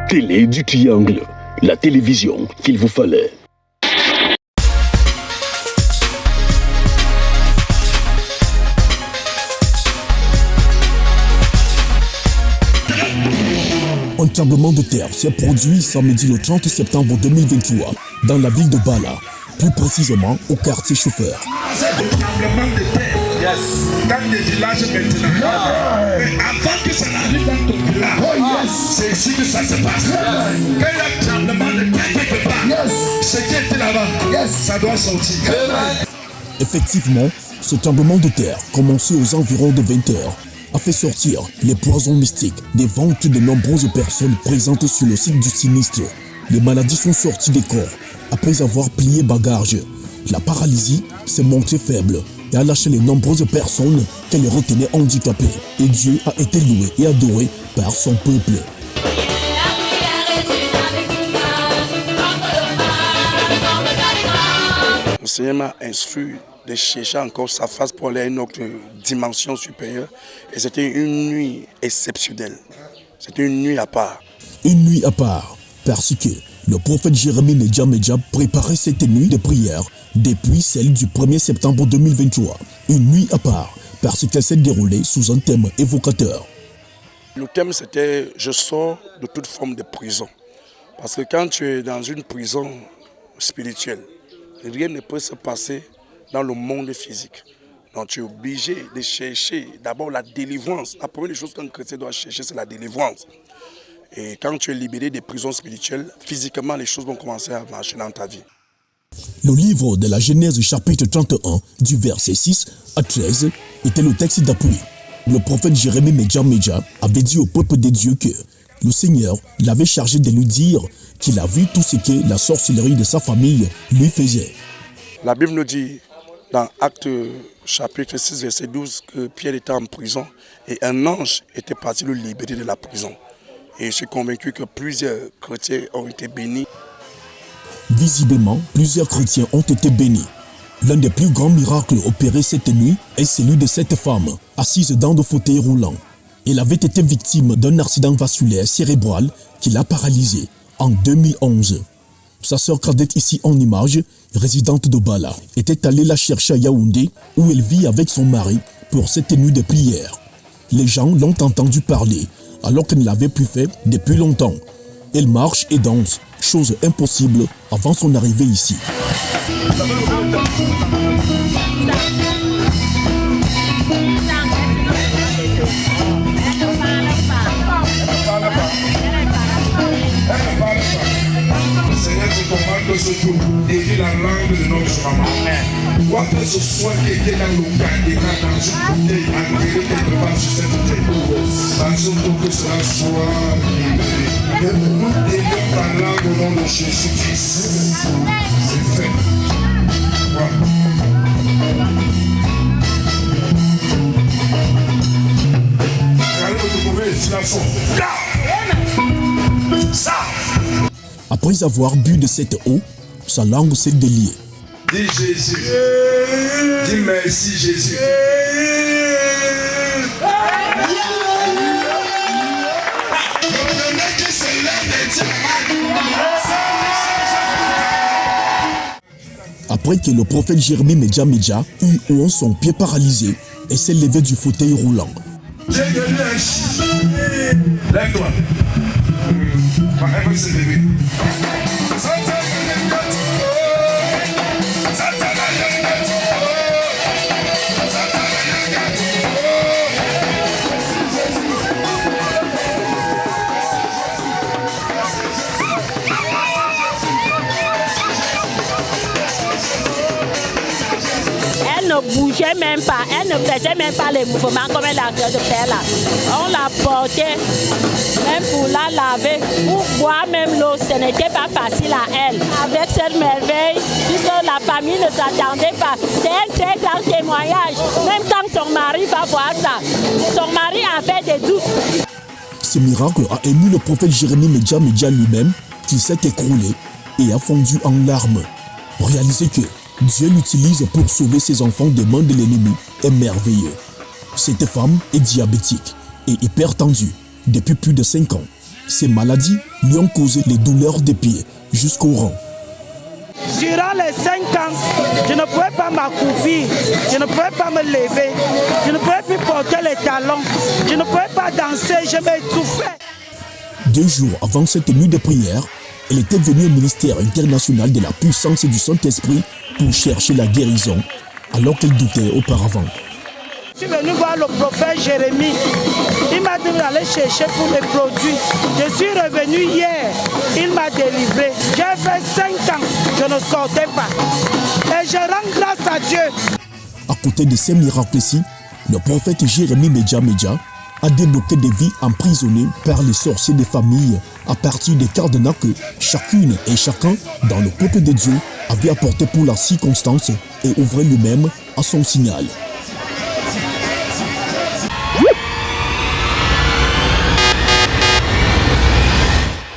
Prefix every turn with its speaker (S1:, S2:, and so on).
S1: Télé du Triangle, la télévision qu'il vous fallait.
S2: Un tremblement de terre s'est produit samedi le 30 septembre 2023 dans la ville de Bala, plus précisément au quartier Chauffeur.
S3: C'est un tremblement de terre dans les villages maintenant. Mais avant que ça n'arrive dans ton village, c'est ici que ça se passe. Quand il y a un tremblement de terre quelque part, ce qui était là-bas, ça doit sortir.
S2: Effectivement, ce tremblement de terre, commencé aux environs de 20 heures, a fait sortir les poisons mystiques des ventres de nombreuses personnes présentes sur le site du sinistre. Les maladies sont sorties des corps après avoir plié bagage. La paralysie s'est montrée faible et a lâché les nombreuses personnes qu'elle retenait handicapées. Et Dieu a été loué et adoré par son peuple.
S4: Le Seigneur m'a instruit de chercher encore sa face pour aller à une autre dimension supérieure. Et c'était une nuit exceptionnelle. C'était une nuit à part.
S2: Une nuit à part, parce que le prophète Jérémie Medja préparait cette nuit de prière depuis celle du 1er septembre 2023. Une nuit à part, parce qu'elle s'est déroulée sous un thème évocateur.
S4: Le thème c'était « Je sors de toute forme de prison ». Parce que quand tu es dans une prison spirituelle, rien ne peut se passer dans le monde physique. Donc tu es obligé de chercher d'abord la délivrance. La première chose qu'un chrétien doit chercher, c'est la délivrance. Et quand tu es libéré des prisons spirituelles, physiquement, les choses vont commencer à marcher dans ta vie.
S2: Le livre de la Genèse chapitre 31, du verset 6 à 13, était le texte d'appui. Le prophète Jérémie Medja avait dit au peuple de Dieu que le Seigneur l'avait chargé de lui dire qu'il a vu tout ce que la sorcellerie de sa famille lui faisait.
S4: La Bible nous dit dans Actes chapitre 6, verset 12, que Pierre était en prison et un ange était parti le libérer de la prison. Et je suis convaincu que plusieurs chrétiens ont été bénis.
S2: Visiblement, plusieurs chrétiens ont été bénis. L'un des plus grands miracles opérés cette nuit est celui de cette femme, assise dans le fauteuil roulant. Elle avait été victime d'un accident vasculaire cérébral qui l'a paralysée en 2011. Sa sœur cadette ici en image, résidente de Bala, était allée la chercher à Yaoundé où elle vit avec son mari pour cette nuit de prière. Les gens l'ont entendu parler alors qu'elle ne l'avait plus fait depuis longtemps. Elle marche et danse, chose impossible avant son arrivée ici.
S3: Seigneur, je commande ce jour d'écrire la langue de notre maman. Quoi que ce soit qui était dans le cas, dans une bouteille, enterré quelque part sur cette bouteille. Parce que cela soit libéré. Que nous délions ta langue au nom de Jésus-Christ. C'est fait. Voilà. Allez, vous trouvez ici la son. Ça.
S2: Après avoir bu de cette eau, sa langue s'est déliée.
S3: Dis Jésus. Dis merci Jésus.
S2: Après que le prophète Jérémie Medja eut au son pied paralysé et s'est levé du fauteuil roulant.
S3: J'ai donné un chien. Lève-toi. Elle va se lever.
S5: Elle ne bougeait même pas, elle ne faisait même pas les mouvements comme elle a en train de faire là. On la portait, même pour la laver, pour boire même l'eau, ce n'était pas facile à elle. Avec cette merveille, puisque la famille ne s'attendait pas, c'est un très grand témoignage. Même quand son mari va voir ça, son mari a fait des doutes.
S2: Ce miracle a ému le prophète Jérémie Medja lui-même, qui s'est écroulé et a fondu en larmes. Réalisez que Dieu l'utilise pour sauver ses enfants des mains de l'ennemi est merveilleux. Cette femme est diabétique et hypertendue depuis plus de 5 ans. Ces maladies lui ont causé les douleurs des pieds jusqu'au rein.
S6: Durant les 5 ans, je ne pouvais pas m'accroupir, je ne pouvais pas me lever, je ne pouvais plus porter les talons, je ne pouvais pas danser, je m'étouffais.
S2: 2 jours avant cette nuit de prière, elle était venue au ministère international de la puissance du Saint-Esprit pour chercher la guérison, alors qu'elle doutait auparavant.
S6: Je suis venu voir le prophète Jérémie. Il m'a dit d'aller chercher pour les produits. Je suis revenu hier. Il m'a délivré. J'ai fait 5 ans. Je ne sortais pas. Et je rends grâce à Dieu.
S2: À côté de ces miracles-ci, le prophète Jérémie Medja a débloqué des vies emprisonnées par les sorciers des familles à partir des cadenas que chacune et chacun dans le peuple de Dieu avait apporté pour la circonstance et ouvrait lui-même à son signal.